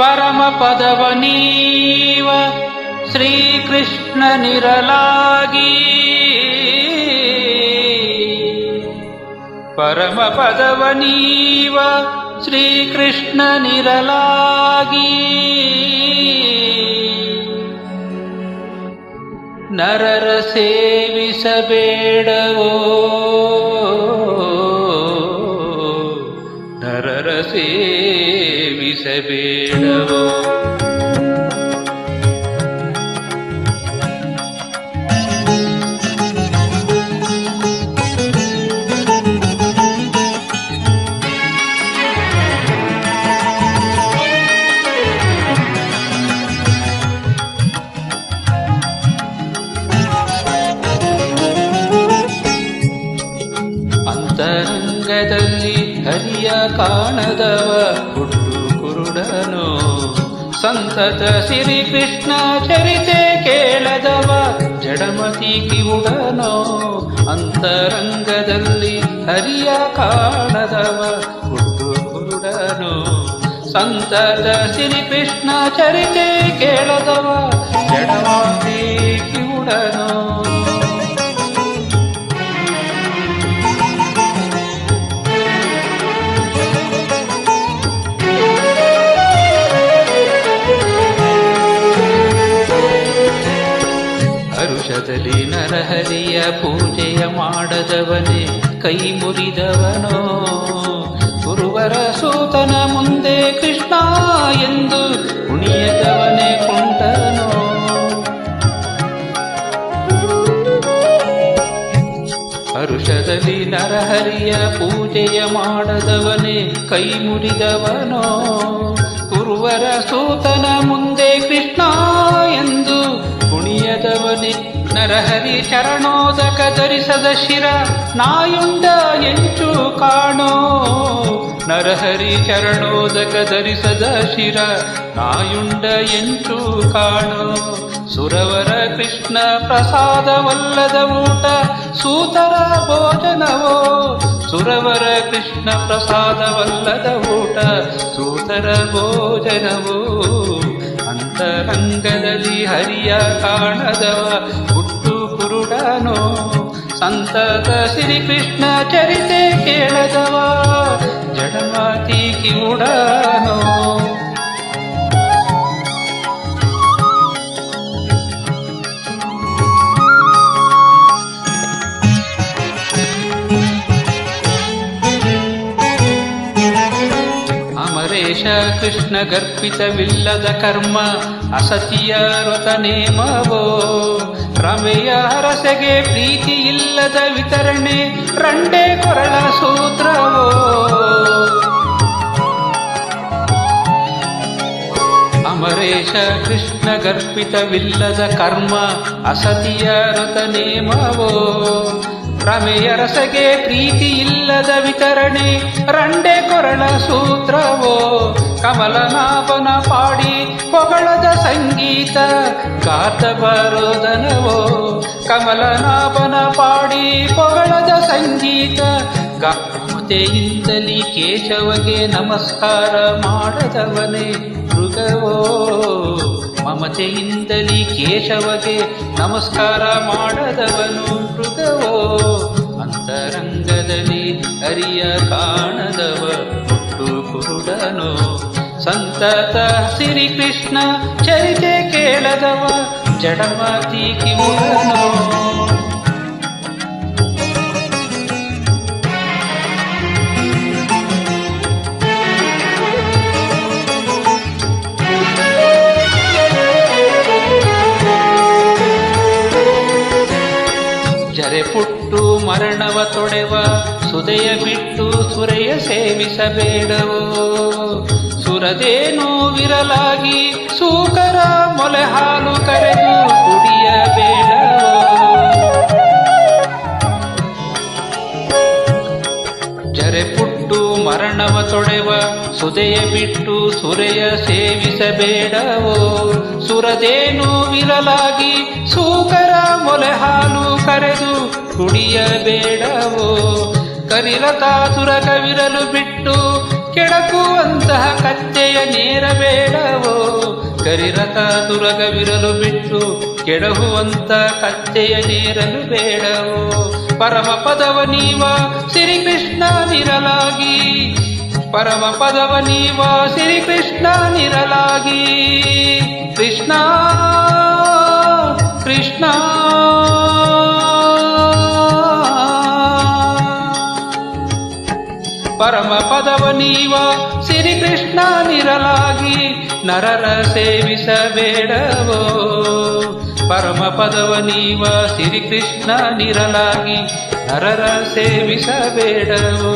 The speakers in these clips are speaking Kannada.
ಪರಮ ಪದವ ನೀವ ಶ್ರೀಕೃಷ್ಣನಿರಲಾಗಿ ಪರಮ ಪದವ ನೀವ ಶ್ರೀಕೃಷ್ಣನಿರಲಾಗಿ ನರರ ಸೇವಿಸಬೇಡವೋ ನರರ ಸೇವಿಸಬೇಡವೋ ಅಂತರಂಗದಲ್ಲಿ ಹರಿಯ ಕಾಣದವ ಹುಟ್ಟು ಕುರುಡನೋ ಸಂತತ ಸಿರಿ ಕೃಷ್ಣ ಚರಿತೆ ಕೇಳದವ ಜಡಮತಿ ಕಿವುಡನೋ ಅಂತರಂಗದಲ್ಲಿ ಹರಿಯ ಕಾಣದವ ಹುಟ್ಟು ಕುರುಡನೋ ಸಂತತ ಸಿರಿ ಕೃಷ್ಣ ಚರಿತೆ ಕೇಳದವ ಜಡಮತಿ ಕಿವುಡನೋ ಹರುಷದಲ್ಲಿ ನರಹರಿಯ ಪೂಜೆಯ ಮಾಡದವನೇ ಕೈ ಮುರಿದವನೋ ಗುರುವರ ಸೂತನ ಮುಂದೆ ಕೃಷ್ಣ ಎಂದು ಕುಣಿಯದವನೇ ಕೊಂಡನೋ ಹರುಷದಲ್ಲಿ ನರಹರಿಯ ಪೂಜೆಯ ಮಾಡದವನೇ ಕೈ ಮುರಿದವನೋ ಗುರುವರ ಸೂತನ ಮುಂದೆ ಕೃಷ್ಣ ಎಂದು ಕುಣಿಯದವನೇ ನರಹರಿ ಚರಣೋದಕ ಧರಿಸದ ಶಿರ ನಾಯುಂಡ ಎಂಚು ಕಾಣೋ ನರಹರಿ ಚರಣೋದಕ ಧರಿಸದ ಶಿರ ನಾಯುಂಡ ಎಂಚು ಕಾಣೋ ಸುರವರ ಕೃಷ್ಣ ಪ್ರಸಾದವಲ್ಲದ ಊಟ ಸೂತರ ಭೋಜನವೋ ಸುರವರ ಕೃಷ್ಣ ಪ್ರಸಾದವಲ್ಲದ ಊಟ ಸೂತರ ಭೋಜನವೋ ಅಂತರಂಗದಲ್ಲಿ ಹರಿಯ ಕಾಣದವ ಹುಟ್ಟು ಕುರುಡನೋ ಸಂತತ ಶ್ರೀಕೃಷ್ಣ ಚರಿತೆ ಕೇಳದವ ಜಡಮಾತಿ ಕಿವುಡನೋ ಅಮರೇಶ ಕೃಷ್ಣ ಗರ್ಪಿತವಿಲ್ಲದ ಕರ್ಮ ಅಸತಿಯ ವ್ರತ ನೇಮವೋ ರಮೆಯ ಹರಸೆಗೆ ಪ್ರೀತಿ ಇಲ್ಲದ ವಿತರಣೆ ರಂಡೆ ಕೊರಳ ಸೂತ್ರವೋ ಅಮರೇಶ ಕೃಷ್ಣ ಗರ್ಪಿತವಿಲ್ಲದ ಕರ್ಮ ಅಸತಿಯ ವ್ರತ ನೇಮವೋ ರಮೆಯ ರಸಗೆ ಪ್ರೀತಿ ಇಲ್ಲದ ವಿತರಣೆ ರಂಡೆ ಕೊರಳ ಸೂತ್ರವೋ ಕಮಲನಾಭನ ಪಾಡಿ ಹೊಗಳದ ಸಂಗೀತ ಗಾತ ಬರೋದನವೋ ಕಮಲನಾಭನ ಪಾಡಿ ಹೊಗಳದ ಸಂಗೀತ ಮಮತೆಯಿಂದಲೇ ಕೇಶವಗೆ ನಮಸ್ಕಾರ ಮಾಡದವನೇ ಮೃಗವೋ ಮಮತೆಯಿಂದಲೇ ಕೇಶವಗೆ ನಮಸ್ಕಾರ ಮಾಡದವನು ಮೃಗವೋ ಅಂತರಂಗದಲ್ಲಿ ಹರಿಯ ಕಾಣದವ ಹುಟ್ಟು ಕುರುಡನೋ ಸಂತತ ಸಿರಿ ಕೃಷ್ಣ ಚರಿತೆ ಕೇಳದವ ಜಡಮಾತಿ ಕಿವುಡನೋ ಜರೆ ಪುಟ್ಟು ಮರಣವ ತೊಡೆವ ಸುದೆಯ ಬಿಟ್ಟು ಸುರೆಯ ಸೇವಿಸಬೇಡವೋ ಸುರದೇನೋ ವಿರಲಾಗಿ ಸೂಕರ ಮೊಲೆ ಹಾಲು ಕರೆದು ಕುಡಿಯಬೇಡವೋ ಜರೆ ಪುಟ್ಟು ಮರಣವ ತೊಡೆವ ಸುದೆಯ ಬಿಟ್ಟು ಸುರೆಯ ಸೇವಿಸಬೇಡವೋ ಸುರದೇನು ವಿರಲಾಗಿ ಸೂಕರ ಮೊಲೆ ಹಾಲು ಕರೆದು ಕುಡಿಯಬೇಡವೋ ಕರಿರತಾತುರ ಕವಿರಲು ಬಿಟ್ಟು ಕೆಡಕುವಂತಹ ಕತ್ತೆಯ ನೇರಬೇಡವೋ ಕರಿರಥ ದುರಗವಿರಲು ಬಿಟ್ಟು ಕೆಡಹುವಂತ ಕತ್ತೆಯ ನೇರಲು ಬೇಡವೋ ಪರಮ ಪದವ ನೀವ ಶ್ರೀಕೃಷ್ಣ ನಿರಲಾಗಿ ಪರಮ ಪದವ ನೀವ ಶ್ರೀಕೃಷ್ಣ ನಿರಲಾಗಿ ಕೃಷ್ಣ ಕೃಷ್ಣ ಪರಮ ಪದವ ನೀವ ಶ್ರೀಕೃಷ್ಣ ನಿರಲಾಗಿ ನರರ ಸೇವಿಸಬೇಡವೋ ಪರಮ ಪದವ ನೀವ ಶ್ರೀಕೃಷ್ಣ ನಿರಲಾಗಿ ನರರ ಸೇವಿಸಬೇಡವೋ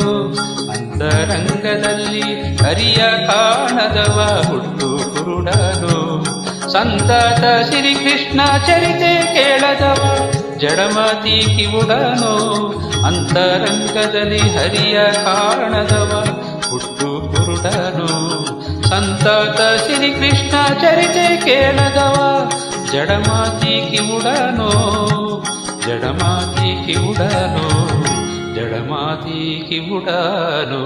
ಅಂತರಂಗದಲ್ಲಿ ಹರಿಯ ಕಾಣದವ ಹುಟ್ಟು ಕುರುಡನು ಸಂತತ ಶ್ರೀಕೃಷ್ಣ ಚರಿತೆ ಕೇಳದವ ಜಡಮತಿ ಕಿವುಡನು ಅಂತರಂಗದಲ್ಲಿ ಹರಿಯ ಕಾಣದವ ಹುಟ್ಟು ಕುರುಡನು ಸಂತತ ಶ್ರೀಕೃಷ್ಣ ಚರಿತೆ ಕೇಳದವ ಜಡಮಾತಿ ಕಿವುಡನು ಜಡಮಾತಿ ಕಿವುಡನು ಜಡಮಾತಿ ಕಿವುಡನು